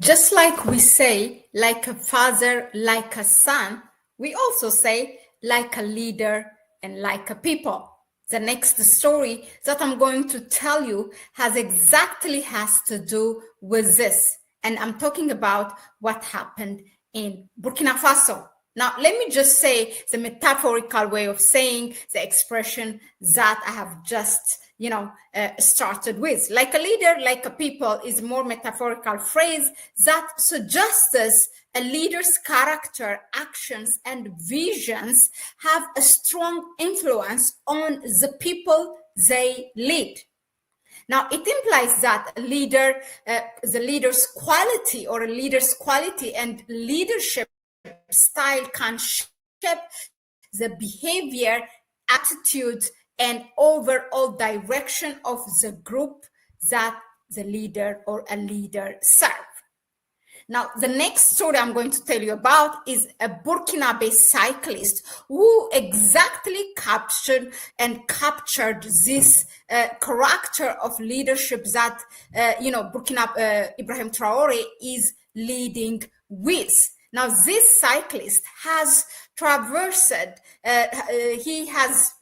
Just like we say, like a father, like a son, we also say, like a leader and like a people. The next story that I'm going to tell you has to do with this. And I'm talking about what happened in Burkina Faso. Now, let me just say the metaphorical way of saying the expression that I have just started with. Like a leader, like a people is a more metaphorical phrase that suggests a leader's character, actions, and visions have a strong influence on the people they lead. Now, it implies that the leader's quality or a leader's quality and leadership style can shape the behavior, attitude, and overall direction of the group that the leader or a leader serve. Now, the next story I'm going to tell you about is a Burkinabe cyclist who exactly captured this character of leadership that, Ibrahim Traore is leading with. Now, this cyclist has traversed, he has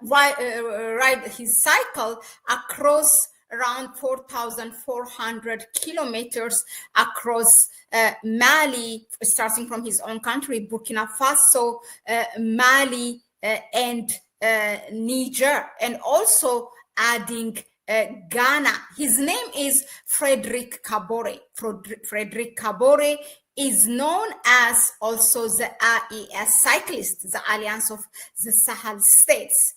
ride his cycle across around 4,400 kilometers across Mali, starting from his own country, Burkina Faso, Mali, and Niger, and also adding Ghana. His name is Frederick Kabore. Frederick Kabore is known as also the AES cyclist, the Alliance of the Sahel States.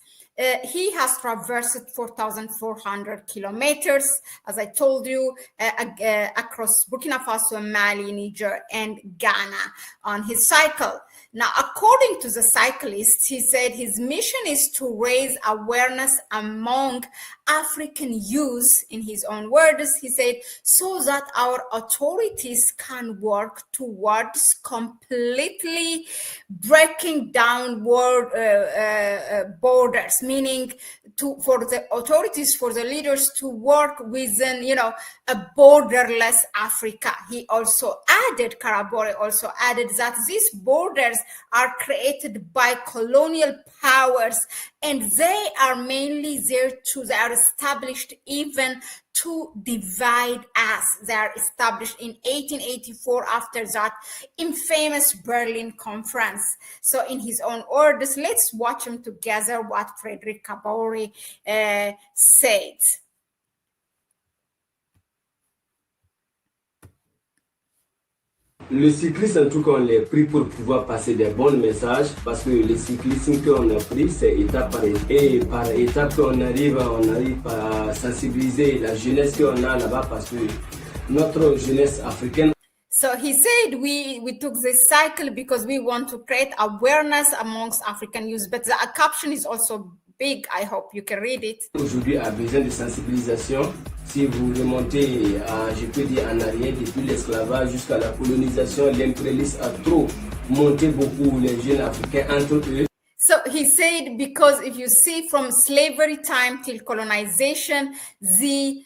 He has traversed 4,400 kilometers, as I told you, across Burkina Faso, Mali, Niger, and Ghana on his cycle. Now, according to the cyclist, he said his mission is to raise awareness among African youth, in his own words, he said, so that our authorities can work towards completely breaking down borders, meaning for the authorities, for the leaders to work within, a borderless Africa. He also added, Karabore also added that these borders are created by colonial powers, and they are mainly they are established even to divide us. They are established in 1884 after that infamous Berlin Conference. So in his own words, let's watch him together what Frederick Kabore said. Le cycliste, en tout cas, on l'a pris pour pouvoir passer des bons messages parce que le cyclisme qu'on a pris, c'est étape par étape. Et par étape qu'on arrive à sensibiliser la jeunesse qu'on a là-bas parce que notre jeunesse africaine. So he said we took this cycle because we want to create awareness amongst African youth. But the caption is also big. I hope you can read it. Aujourd'hui, a besoin de sensibilisation. Si vous remontez, je peux dire en arrière, depuis l'esclavage jusqu'à la colonisation, l'impérialisme a trop monté beaucoup les jeunes Africains entre eux. So he said, because if you see from slavery time till colonization, the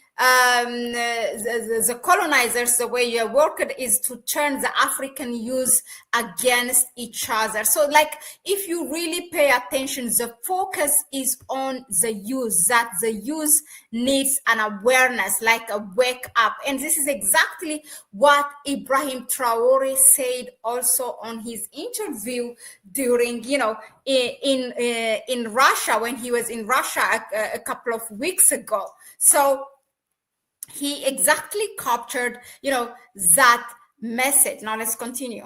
colonizers, the way you work it is to turn the African youth against each other. So like, if you really pay attention, the focus is on the youth, that the youth needs an awareness, like a wake up. And this is exactly what Ibrahim Traore said also on his interview during, in Russia, when he was in Russia a couple of weeks ago. So he exactly captured, that message. Now let's continue.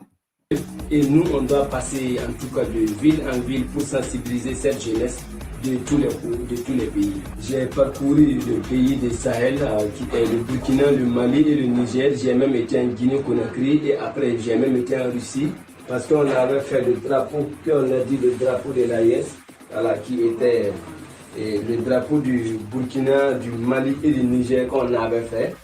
Et nous, on doit passer en tout cas de ville en ville pour sensibiliser cette jeunesse de tous les pays. J'ai parcouru le pays de Sahel, qui est le Burkina, le Mali et le Niger. J'ai même été en Guinée-Conakry et après j'ai même été en Russie parce qu'on avait fait le drapeau, qu'on a dit le drapeau de l'AES, voilà, qui était le drapeau du Burkina, du Mali et du Niger qu'on avait fait.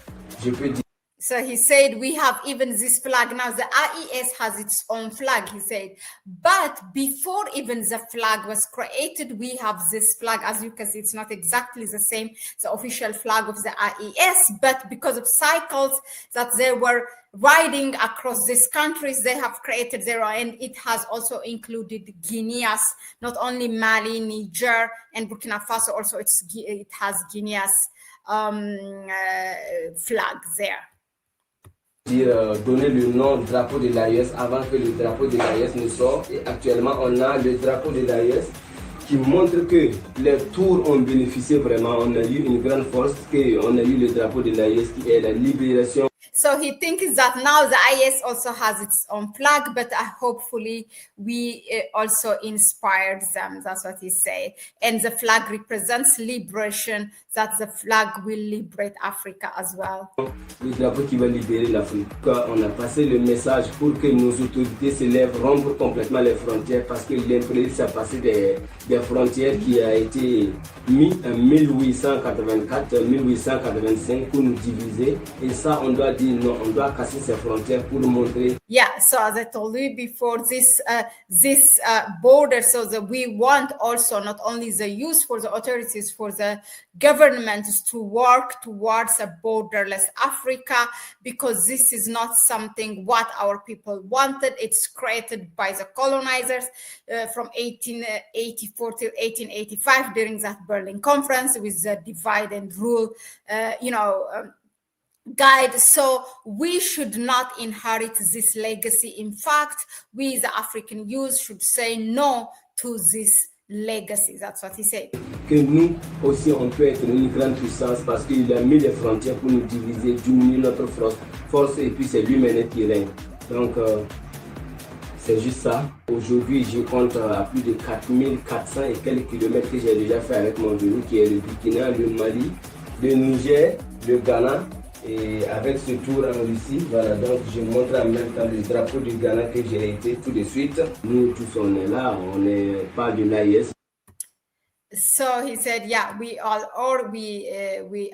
Je peux dire. So he said, we have even this flag now. The IES has its own flag, he said. But before even the flag was created, we have this flag. As you can see, it's not exactly the same, the official flag of the IES, but because of cycles that they were riding across these countries, they have created their own, and it has also included Guinea's, not only Mali, Niger, and Burkina Faso, also it has Guinea's flag there. Donner le nom drapeau de l'AES avant que le drapeau de l'AES ne sorte. Et actuellement, on a le drapeau de l'AES qui montre que les tours ont bénéficié vraiment. On a eu une grande force, qu'on a eu le drapeau de l'AES qui est la libération. So he thinks that now the IS also has its own flag, but hopefully we also inspired them. That's what he said. And the flag represents liberation, that the flag will liberate Africa as well. Le drapeau qui va libérer l'Afrique. On a passé le message pour que nos autorités se lèvent, rompre complètement les frontières, parce que l'impérialisme a passé des frontières qui a été mis en 1884-1885 pour nous diviser. Et ça, on doit dire non, on doit casser ces frontières pour montrer. Yeah, so as I told you before, this border, so that we want also not only the use for the authorities, for the governments to work towards a borderless Africa, because this is not something what our people wanted. It's created by the colonizers from 1884 to 1885 during that Berlin Conference with the divide and rule, guide. So we should not inherit this legacy. In fact, we the African youth should say no to this legacy. That's what he said. Que nous aussi on peut être une grande puissance parce qu'il a mis les frontières pour nous diviser, diminuer notre force et puis c'est lui-même qui règne. Donc c'est juste ça. Aujourd'hui, je compte à plus de 4400 et quelques kilomètres que j'ai déjà fait avec mon vélo, qui est le Burkina, le Mali, le Niger, le Ghana. Et avec ce tour en Russie, voilà, donc je montre en même temps le drapeau du Ghana que j'ai été tout de suite. Nous tous on est là, on n'est pas de l'AIS. So he said, yeah,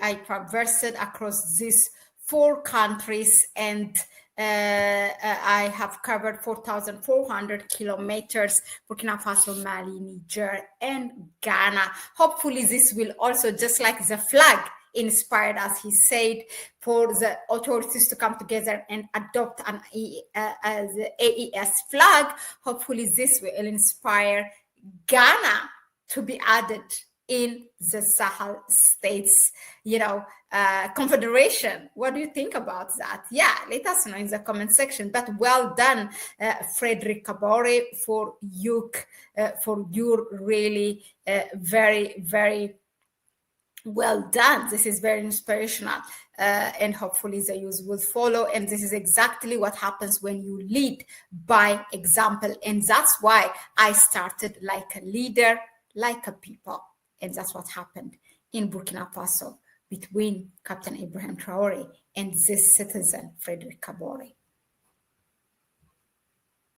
I traversed across these 4 countries, and I have covered 4,400 kilometers, Burkina Faso, Mali, Niger, and Ghana. Hopefully this will also, just like the flag, inspired, as he said, for the authorities to come together and adopt an AES flag. Hopefully this will inspire Ghana to be added in the Sahel states, confederation. What do you think about that? Yeah, let us know in the comment section. But well done, Frederick Kabore, for your really very, very well done. This is very inspirational, and hopefully the youth will follow. And this is exactly what happens when you lead by example. And that's why I started like a leader, like a people. And that's what happened in Burkina Faso between Captain Ibrahim Traore and this citizen, Frederick Kabore.